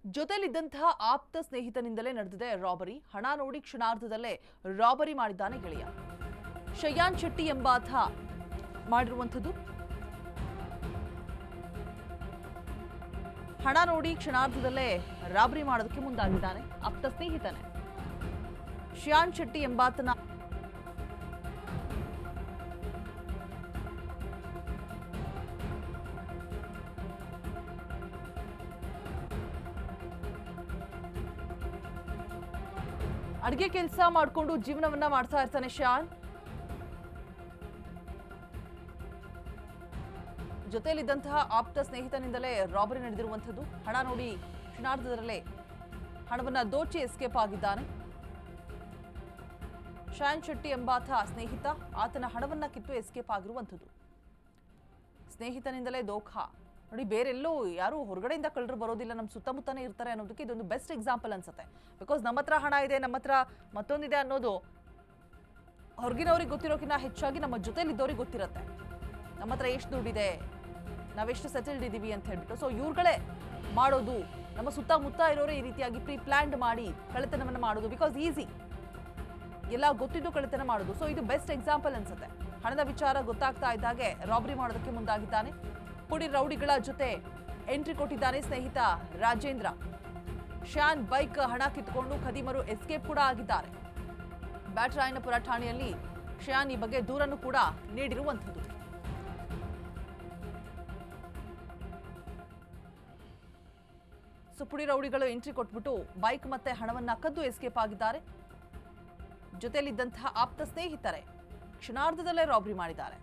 ಜೊತೆಲಿದ್ದಂತಹ ಆಪ್ತ ಸ್ನೇಹಿತನಿಂದಲೇ ನಡೆದಿದೆ ರಾಬರಿ. ಹಣ ನೋಡಿ ಕ್ಷಣಾರ್ಧದಲ್ಲೇ ರಾಬರಿ ಮಾಡಿದ್ದಾನೆ ಗೆಳೆಯ. ಶಯಾನ್ ಶೆಟ್ಟಿ ಎಂಬಾತ ಮಾಡಿರುವಂಥದ್ದು. ಹಣ ನೋಡಿ ಕ್ಷಣಾರ್ಧದಲ್ಲೇ ರಾಬರಿ ಮಾಡೋದಕ್ಕೆ ಮುಂದಾಗಿದ್ದಾನೆ. ಆಪ್ತ ಸ್ನೇಹಿತನೇ ಶಯಾನ್ ಶೆಟ್ಟಿ ಎಂಬಾತನ ಅಡಿಗೆ ಕೆಲಸ ಮಾಡಿಕೊಂಡು ಜೀವನವನ್ನ ಮಾಡ್ತಾ ಇರ್ತಾನೆ ಶ್ಯಾನ್. ಜೊತೆಯಲ್ಲಿದ್ದಂತಹ ಆಪ್ತ ಸ್ನೇಹಿತನಿಂದಲೇ ರಾಬರಿ ನಡೆದಿರುವಂಥದ್ದು. ಹಣ ನೋಡಿ ಕ್ಷಣಾರ್ಧದಲ್ಲೇ ಹಣವನ್ನ ದೋಚಿ ಎಸ್ಕೇಪ್ ಆಗಿದ್ದಾನೆ. ಶ್ಯಾನ್ ಶೆಟ್ಟಿ ಎಂಬಾತ ಸ್ನೇಹಿತ, ಆತನ ಹಣವನ್ನ ಕಿತ್ತು ಎಸ್ಕೇಪ್ ಆಗಿರುವಂಥದ್ದು. ಸ್ನೇಹಿತನಿಂದಲೇ ದೋಖಾ ನೋಡಿ. ಬೇರೆಲ್ಲೂ ಯಾರು ಹೊರಗಡೆಯಿಂದ ಕಳ್ಳರು ಬರೋದಿಲ್ಲ, ನಮ್ಮ ಸುತ್ತಮುತ್ತನೇ ಇರ್ತಾರೆ ಅನ್ನೋದಕ್ಕೆ ಇದೊಂದು ಬೆಸ್ಟ್ ಎಕ್ಸಾಂಪಲ್ ಅನ್ಸುತ್ತೆ. ಬಿಕಾಸ್ ನಮ್ಮ ಹತ್ರ ಹಣ ಇದೆ, ನಮ್ಮ ಹತ್ರ ಮತ್ತೊಂದಿದೆ ಅನ್ನೋದು ಹೊರಗಿನವ್ರಿಗೆ ಗೊತ್ತಿರೋಕ್ಕಿಂತ ಹೆಚ್ಚಾಗಿ ನಮ್ಮ ಜೊತೆಲಿದ್ದವ್ರಿಗೆ ಗೊತ್ತಿರುತ್ತೆ. ನಮ್ಮ ಹತ್ರ ಎಷ್ಟು ದುಡ್ಡಿದೆ, ನಾವೆಷ್ಟು ಸೆಟಲ್ಡ್ ಇದ್ದೀವಿ ಅಂತ ಹೇಳ್ಬಿಟ್ಟು. ಸೊ ಇವ್ರುಗಳೇ ಮಾಡೋದು, ನಮ್ಮ ಸುತ್ತಮುತ್ತ ಇರೋರೇ ಈ ರೀತಿಯಾಗಿ ಪ್ರೀ ಪ್ಲಾನ್ಡ್ ಮಾಡಿ ಕಳ್ಳತನವನ್ನು ಮಾಡೋದು. ಬಿಕಾಸ್ ಈಸಿ, ಎಲ್ಲ ಗೊತ್ತಿದ್ದು ಕಳ್ಳತನ ಮಾಡೋದು. ಸೊ ಇದು ಬೆಸ್ಟ್ ಎಕ್ಸಾಂಪಲ್ ಅನ್ಸುತ್ತೆ. ಹಣದ ವಿಚಾರ ಗೊತ್ತಾಗ್ತಾ ಇದ್ದಾಗೆ ರಾಬರಿ ಮಾಡೋದಕ್ಕೆ ಮುಂದಾಗಿದ್ದಾನೆ. ಪುಡಿ ರೌಡಿಗಳ ಜೊತೆ ಎಂಟ್ರಿ ಕೊಟ್ಟಿದ್ದಾನೆ ಸ್ನೇಹಿತ ರಾಜೇಂದ್ರ. ಶ್ಯಾನ್ ಬೈಕ್ ಹಣ ಕಿತ್ಕೊಂಡು ಖದೀಮರು ಎಸ್ಕೇಪ್ ಕೂಡ ಆಗಿದ್ದಾರೆ. ಬ್ಯಾಟರಾಯನಪುರ ಠಾಣೆಯಲ್ಲಿ ಶ್ಯಾನ್ ಈ ಬಗ್ಗೆ ದೂರನ್ನು ಕೂಡ ನೀಡಿರುವಂಥದ್ದು. ಸೊ ಪುಡಿ ರೌಡಿಗಳು ಎಂಟ್ರಿ ಕೊಟ್ಬಿಟ್ಟು ಬೈಕ್ ಮತ್ತೆ ಹಣವನ್ನ ಕದ್ದು ಎಸ್ಕೇಪ್ ಆಗಿದ್ದಾರೆ. ಜೊತೆಯಲ್ಲಿದ್ದಂತಹ ಆಪ್ತ ಸ್ನೇಹಿತರೆ ಕ್ಷಣಾರ್ಧದಲ್ಲೇ ರಾಬರಿ ಮಾಡಿದ್ದಾರೆ.